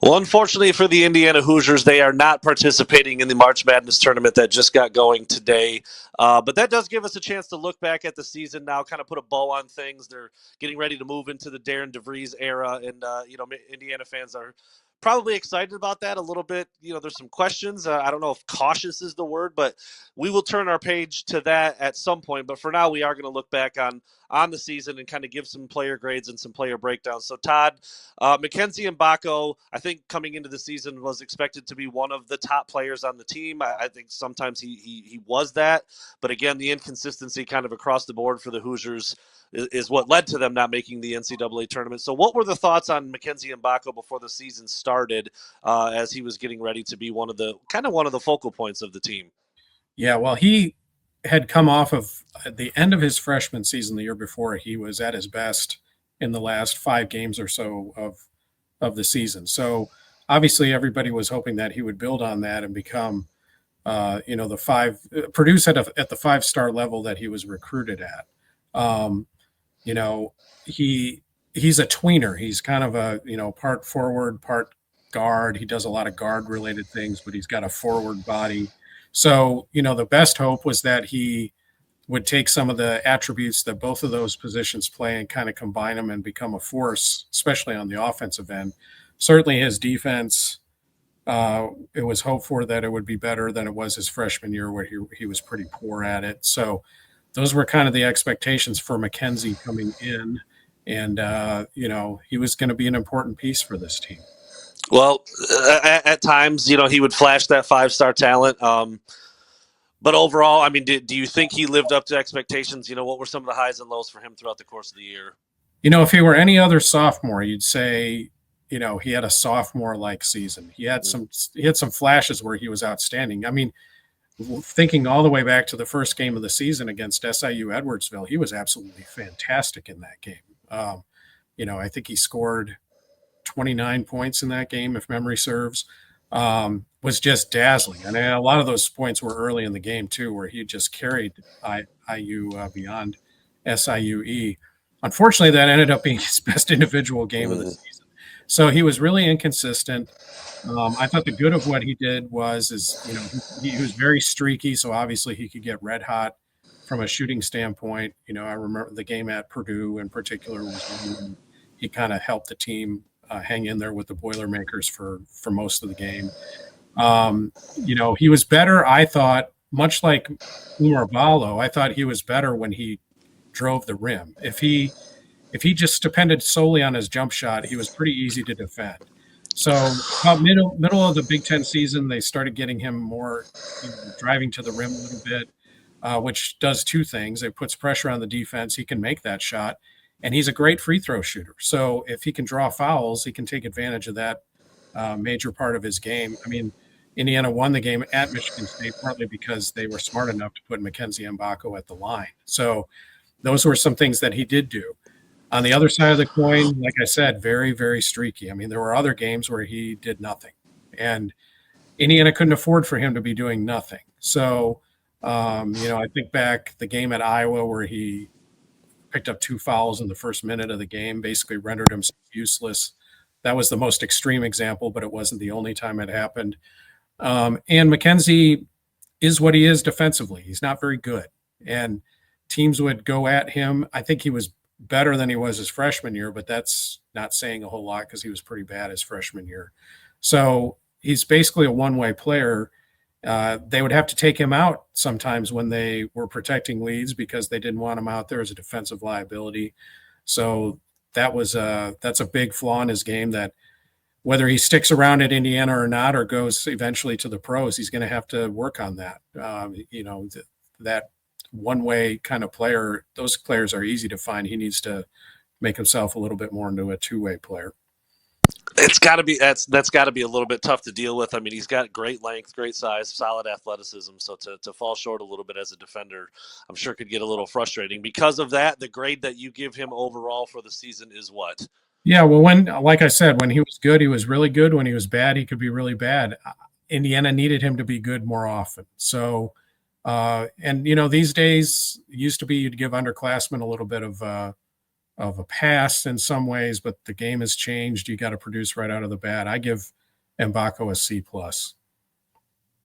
Well, unfortunately for the Indiana Hoosiers, they are not participating in the March Madness tournament that just got going today. But that does give us a chance to look back at the season now, kind of put a bow on things. They're getting ready to move into the Darren DeVries era, and Indiana fans are probably excited about that a little bit. There's some questions. I don't know if cautious is the word, but we will turn our page to that at some point. But for now, we are going to look back on the season and kind of give some player grades and some player breakdowns. So, Todd, Mackenzie Mgbako, I think coming into the season was expected to be one of the top players on the team. I think sometimes he was that. But again, the inconsistency kind of across the board for the Hoosiers is what led to them not making the NCAA tournament. So what were the thoughts on Mackenzie Mgbako before the season started as he was getting ready to be one of the focal points of the team? Yeah, well, he had come off of the end of his freshman season the year before. He was at his best in the last 5 games or so of the season. So obviously everybody was hoping that he would build on that and become, produce at the 5-star level that he was recruited at. He's a tweener. He's kind of a, part forward, part guard. He does a lot of guard related things, but he's got a forward body. So, the best hope was that he would take some of the attributes that both of those positions play and kind of combine them and become a force, especially on the offensive end. Certainly his defense, it was hoped for that it would be better than it was his freshman year where he was pretty poor at it. So those were kind of the expectations for Mackenzie coming in. And, he was going to be an important piece for this team. Well, at times, he would flash that 5-star talent. But overall, I mean, do you think he lived up to expectations? What were some of the highs and lows for him throughout the course of the year? If he were any other sophomore, you'd say, he had a sophomore-like season. He had some flashes where he was outstanding. I mean, thinking all the way back to the first game of the season against SIU Edwardsville, he was absolutely fantastic in that game. I think he scored 29 points in that game, if memory serves. Was just dazzling. And a lot of those points were early in the game, too, where he just carried IU beyond SIUE. Unfortunately, that ended up being his best individual game of the season. So he was really inconsistent. I thought the good of what he did was he was very streaky, so obviously he could get red hot from a shooting standpoint. I remember the game at Purdue in particular was when he kind of helped the team hang in there with the Boilermakers for most of the game. He was better, I thought, much like Umar Ballo. I thought he was better when he drove the rim. If he just depended solely on his jump shot, he was pretty easy to defend. So about middle of the Big Ten season, they started getting him more driving to the rim a little bit, which does 2 things. It puts pressure on the defense. He can make that shot. And he's a great free throw shooter. So if he can draw fouls, he can take advantage of that major part of his game. I mean, Indiana won the game at Michigan State partly because they were smart enough to put Mackenzie Mgbako at the line. So those were some things that he did do. On the other side of the coin, like I said, very, very streaky. I mean, there were other games where he did nothing. And Indiana couldn't afford for him to be doing nothing. So, I think back the game at Iowa where he picked up 2 fouls in the first minute of the game, basically rendered himself useless. That was the most extreme example, but it wasn't the only time it happened. And Mackenzie is what he is defensively. He's not very good. And teams would go at him. I think he was better than he was his freshman year, but that's not saying a whole lot because he was pretty bad his freshman year. So he's basically a one-way player. They would have to take him out sometimes when they were protecting leads because they didn't want him out there as a defensive liability. So that's a big flaw in his game that whether he sticks around at Indiana or not, or goes eventually to the pros, he's going to have to work on that. That one-way kind of player, those players are easy to find. He needs to make himself a little bit more into a 2-way player. It's got to be that's got to be a little bit tough to deal with. I mean, he's got great length, great size, solid athleticism. So to fall short a little bit as a defender, I'm sure could get a little frustrating. Because of that, the grade that you give him overall for the season is what? Yeah, well, like I said, when he was good, he was really good. When he was bad, he could be really bad. Indiana needed him to be good more often. So, these days, it used to be you'd give underclassmen a little bit of of a past in some ways, but the game has changed. You got to produce right out of the bat. I give Mgbako a C+.